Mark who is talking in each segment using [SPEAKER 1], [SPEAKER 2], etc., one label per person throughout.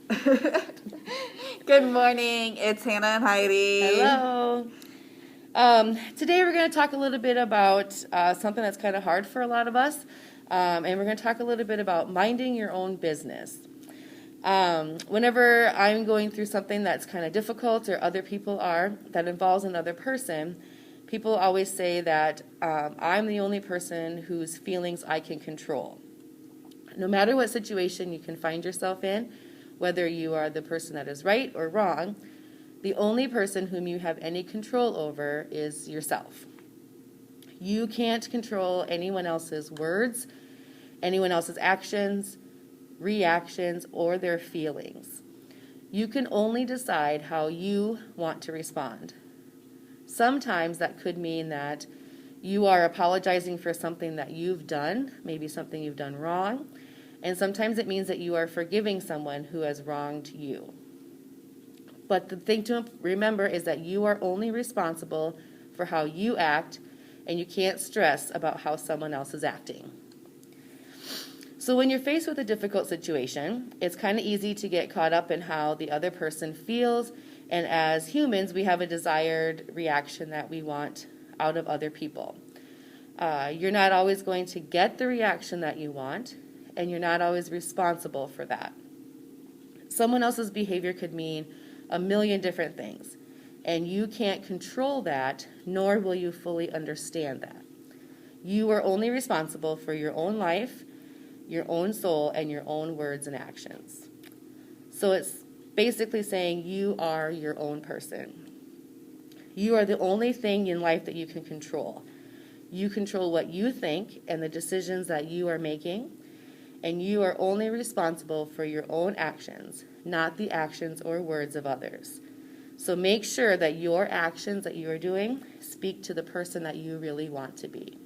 [SPEAKER 1] Good morning. It's Hannah and Heidi.
[SPEAKER 2] Hello. Today we're going to talk a little bit about something that's kind of hard for a lot of us, and we're going to talk a little bit about minding your own business. Whenever I'm going through something that's kind of difficult or other people are, that involves another person, people always say that I'm the only person whose feelings I can control. No matter what situation you can find yourself in, whether you are the person that is right or wrong, the only person whom you have any control over is yourself. You can't control anyone else's words, anyone else's actions, reactions, or their feelings. You can only decide how you want to respond. Sometimes that could mean that you are apologizing for something that you've done, maybe something you've done wrong, and sometimes it means that you are forgiving someone who has wronged you. But the thing to remember is that you are only responsible for how you act, and you can't stress about how someone else is acting. So when you're faced with a difficult situation, it's kind of easy to get caught up in how the other person feels, and as humans, we have a desired reaction that we want out of other people. You're not always going to get the reaction that you want, and you're not always responsible for that. Someone else's behavior could mean a million different things, and you can't control that, nor will you fully understand that. You are only responsible for your own life, your own soul, and your own words and actions. So it's basically saying you are your own person. You are the only thing in life that you can control. You control what you think and the decisions that you are making, and you are only responsible for your own actions, not the actions or words of others. So make sure that your actions that you are doing speak to the person that you really want to be.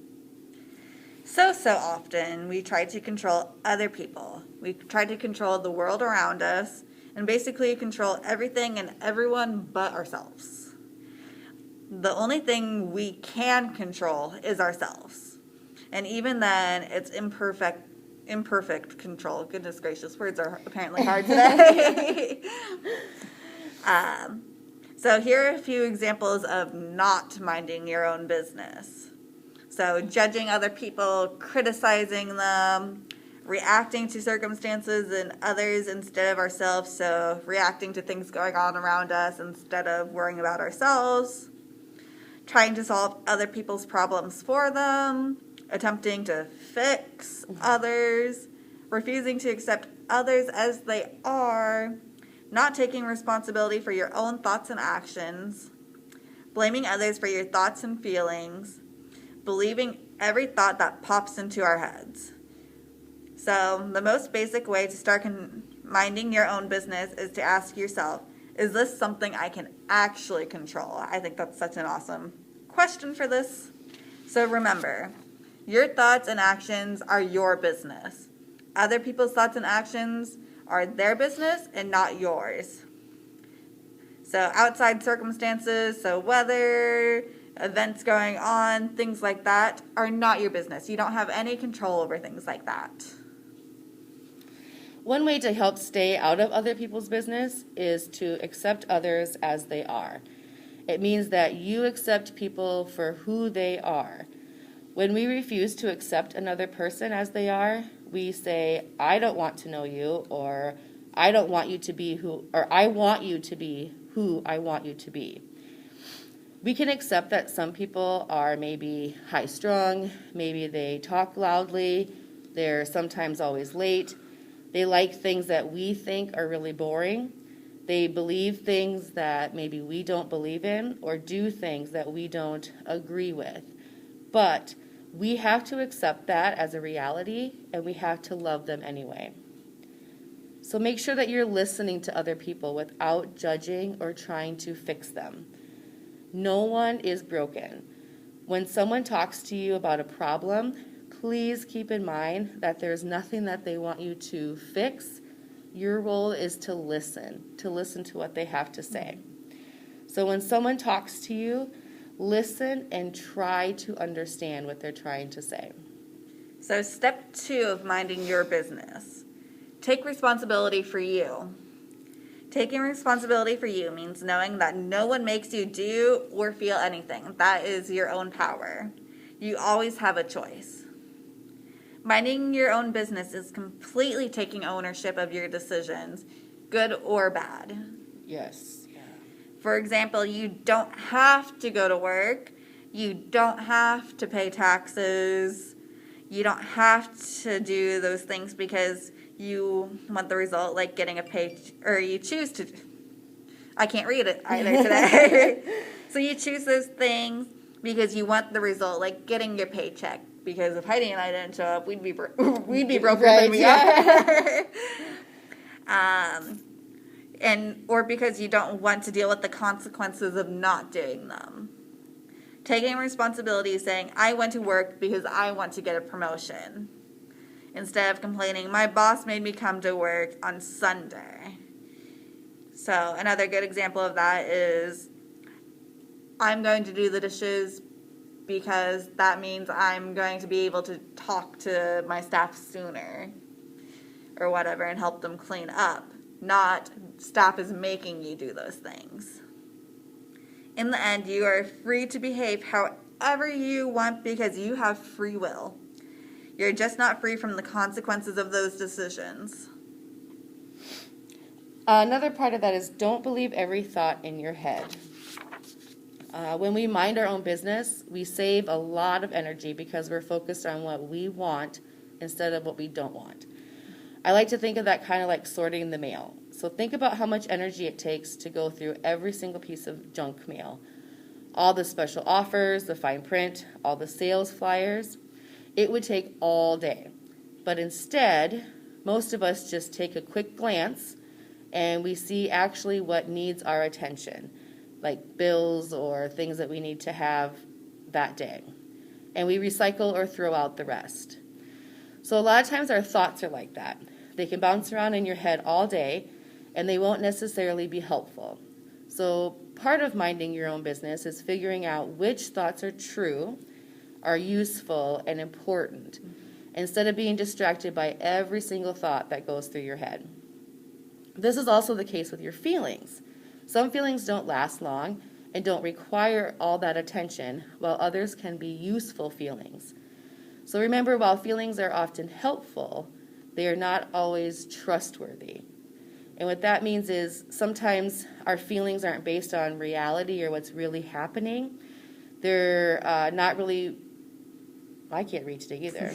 [SPEAKER 1] So often we try to control other people. We try to control the world around us and basically control everything and everyone but ourselves. The only thing we can control is ourselves. And even then, it's imperfect control. Goodness gracious, words are apparently hard today. So here are a few examples of not minding your own business. So judging other people, criticizing them, reacting to circumstances and others instead of ourselves. So reacting to things going on around us instead of worrying about ourselves. Trying to solve other people's problems for them. Attempting to fix others. Refusing to accept others as they are. Not taking responsibility for your own thoughts and actions. Blaming others for your thoughts and feelings. Believing every thought that pops into our heads. So the most basic way to start minding your own business is to ask yourself, is this something I can actually control? I think that's such an awesome question for this. So remember, your thoughts and actions are your business. Other people's thoughts and actions are their business and not yours. So outside circumstances, so weather, events going on, things like that, are not your business. You don't have any control over things like that.
[SPEAKER 2] One way to help stay out of other people's business is to accept others as they are. It means that you accept people for who they are. When we refuse to accept another person as they are, we say, I don't want to know you, or I don't want you to be who, or I want you to be who I want you to be. We can accept that some people are maybe high-strung, maybe they talk loudly, they're sometimes always late, they like things that we think are really boring, they believe things that maybe we don't believe in, or do things that we don't agree with. But we have to accept that as a reality, and we have to love them anyway. So make sure that you're listening to other people without judging or trying to fix them. No one is broken. When someone talks to you about a problem, please keep in mind that there's nothing that they want you to fix. Your role is to listen to what they have to say. So when someone talks to you, listen and try to understand what they're trying to say.
[SPEAKER 1] So step 2 of minding your business. Take responsibility for you. Taking responsibility for you means knowing that no one makes you do or feel anything. That is your own power. You always have a choice. Minding your own business is completely taking ownership of your decisions, good or bad.
[SPEAKER 2] Yes. Yeah.
[SPEAKER 1] For example, you don't have to go to work. You don't have to pay taxes. You don't have to do those things because you want the result, like getting a pay, or you choose to. I can't read it either today. So you choose those things because you want the result, like getting your paycheck. Because if Heidi and I didn't show up, we'd be broker than we are. Or because you don't want to deal with the consequences of not doing them. Taking responsibility is saying, I went to work because I want to get a promotion. Instead of complaining, my boss made me come to work on Sunday. So another good example of that is, I'm going to do the dishes because that means I'm going to be able to talk to my staff sooner or whatever and help them clean up. Not staff is making you do those things. In the end, you are free to behave however you want because you have free will. You're just not free from the consequences of those decisions.
[SPEAKER 2] Another part of that is don't believe every thought in your head. When we mind our own business, we save a lot of energy because we're focused on what we want instead of what we don't want. I like to think of that kind of like sorting the mail. So think about how much energy it takes to go through every single piece of junk mail. All the special offers, the fine print, all the sales flyers. It would take all day. But instead, most of us just take a quick glance and we see actually what needs our attention, like bills or things that we need to have that day. And we recycle or throw out the rest. So a lot of times our thoughts are like that. They can bounce around in your head all day, and they won't necessarily be helpful. So part of minding your own business is figuring out which thoughts are true, are useful, and important, instead of being distracted by every single thought that goes through your head. This is also the case with your feelings. Some feelings don't last long and don't require all that attention, while others can be useful feelings. So remember, while feelings are often helpful, they are not always trustworthy. And what that means is sometimes our feelings aren't based on reality or what's really happening. They're not really, I can't read today either,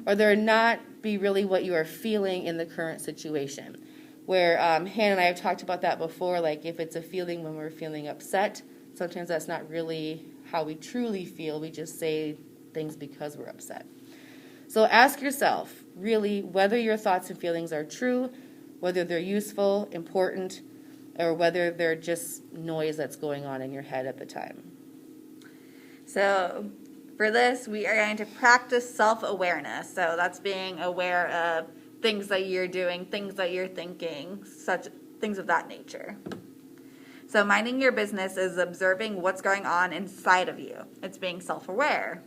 [SPEAKER 2] or they're not be really what you are feeling in the current situation. Where Hannah and I have talked about that before, like if it's a feeling when we're feeling upset, sometimes that's not really how we truly feel. We just say things because we're upset. So ask yourself, really, whether your thoughts and feelings are true, whether they're useful, important, or whether they're just noise that's going on in your head at the time.
[SPEAKER 1] So for this, we are going to practice self-awareness. So that's being aware of things that you're doing, things that you're thinking, such things of that nature. So minding your business is observing what's going on inside of you. It's being self-aware.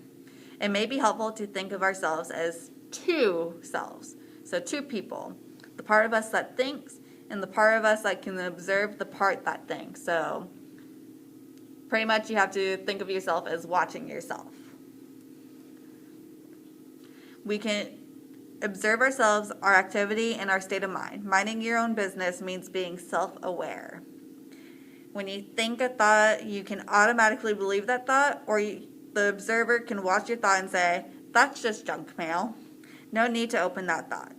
[SPEAKER 1] It may be helpful to think of ourselves as two selves. So two people. The part of us that thinks and the part of us that can observe the part that thinks. So pretty much you have to think of yourself as watching yourself. We can observe ourselves, our activity, and our state of mind. Minding your own business means being self-aware. When you think a thought, you can automatically believe that thought, or the observer can watch your thought and say, that's just junk mail. No need to open that thought.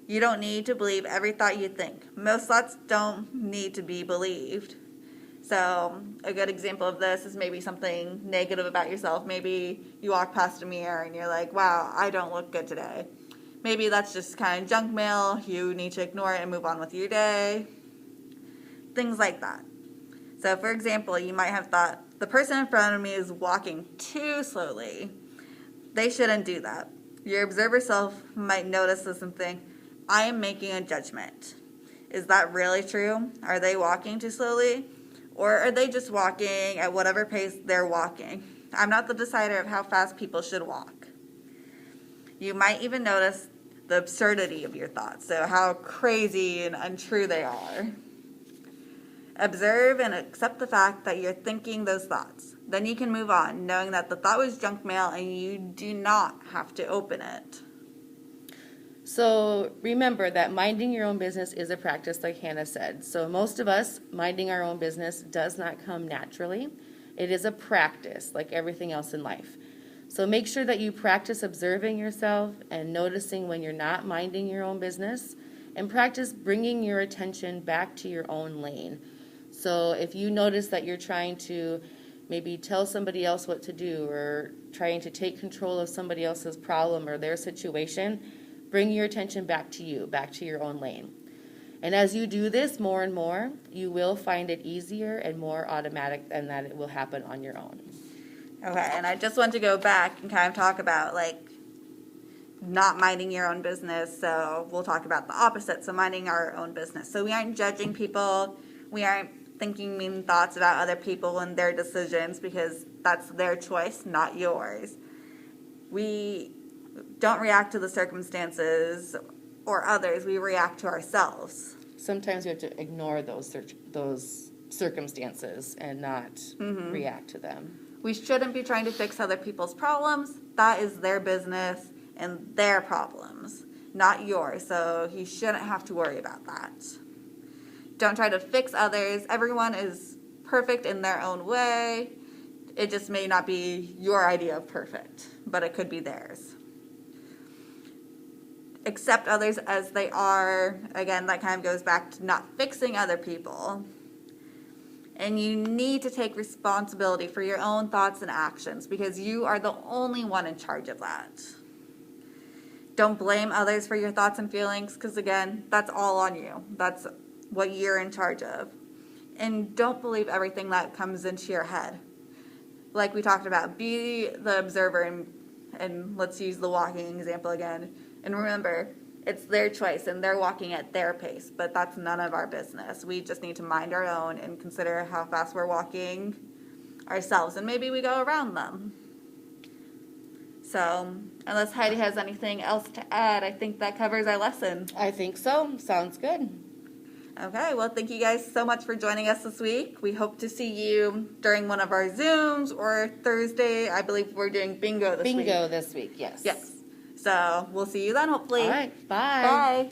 [SPEAKER 1] You don't need to believe every thought you think. Most thoughts don't need to be believed. So a good example of this is maybe something negative about yourself. Maybe you walk past a mirror and you're like, wow, I don't look good today. Maybe that's just kind of junk mail. You need to ignore it and move on with your day. Things like that. So for example, you might have thought, the person in front of me is walking too slowly. They shouldn't do that. Your observer self might notice this and think, I am making a judgment. Is that really true? Are they walking too slowly? Or are they just walking at whatever pace they're walking? I'm not the decider of how fast people should walk. You might even notice the absurdity of your thoughts, so how crazy and untrue they are. Observe and accept the fact that you're thinking those thoughts. Then you can move on, knowing that the thought was junk mail and you do not have to open it.
[SPEAKER 2] So remember that minding your own business is a practice, like Hannah said. So most of us, minding our own business does not come naturally. It is a practice, like everything else in life. So make sure that you practice observing yourself and noticing when you're not minding your own business, and practice bringing your attention back to your own lane. So if you notice that you're trying to maybe tell somebody else what to do, or trying to take control of somebody else's problem or their situation, bring your attention back to you, back to your own lane. And as you do this more and more, you will find it easier and more automatic, and that it will happen on your own.
[SPEAKER 1] Okay, and I just want to go back and kind of talk about not minding your own business. So we'll talk about the opposite, so minding our own business. So we aren't judging people, we aren't thinking mean thoughts about other people and their decisions, because that's their choice, not yours. We don't react to the circumstances or others, we react to ourselves.
[SPEAKER 2] Sometimes you have to ignore those circumstances and not react to them.
[SPEAKER 1] We shouldn't be trying to fix other people's problems. That is their business and their problems, not yours. So you shouldn't have to worry about that. Don't try to fix others. Everyone is perfect in their own way. It just may not be your idea of perfect, but it could be theirs. Accept others as they are. Again, that kind of goes back to not fixing other people. And you need to take responsibility for your own thoughts and actions, because you are the only one in charge of that. Don't blame others for your thoughts and feelings, because again, that's all on you. That's what you're in charge of. And don't believe everything that comes into your head. Like we talked about, be the observer, and let's use the walking example again. And remember, it's their choice and they're walking at their pace, but that's none of our business. We just need to mind our own and consider how fast we're walking ourselves, and maybe we go around them. So, unless Heidi has anything else to add, I think that covers our lesson.
[SPEAKER 2] I think so. Sounds good.
[SPEAKER 1] Okay, well, thank you guys so much for joining us this week. We hope to see you during one of our Zooms, or Thursday. I believe we're doing bingo this week.
[SPEAKER 2] Bingo this week, yes.
[SPEAKER 1] Yes. So we'll see you then, hopefully.
[SPEAKER 2] All right, bye.
[SPEAKER 1] Bye.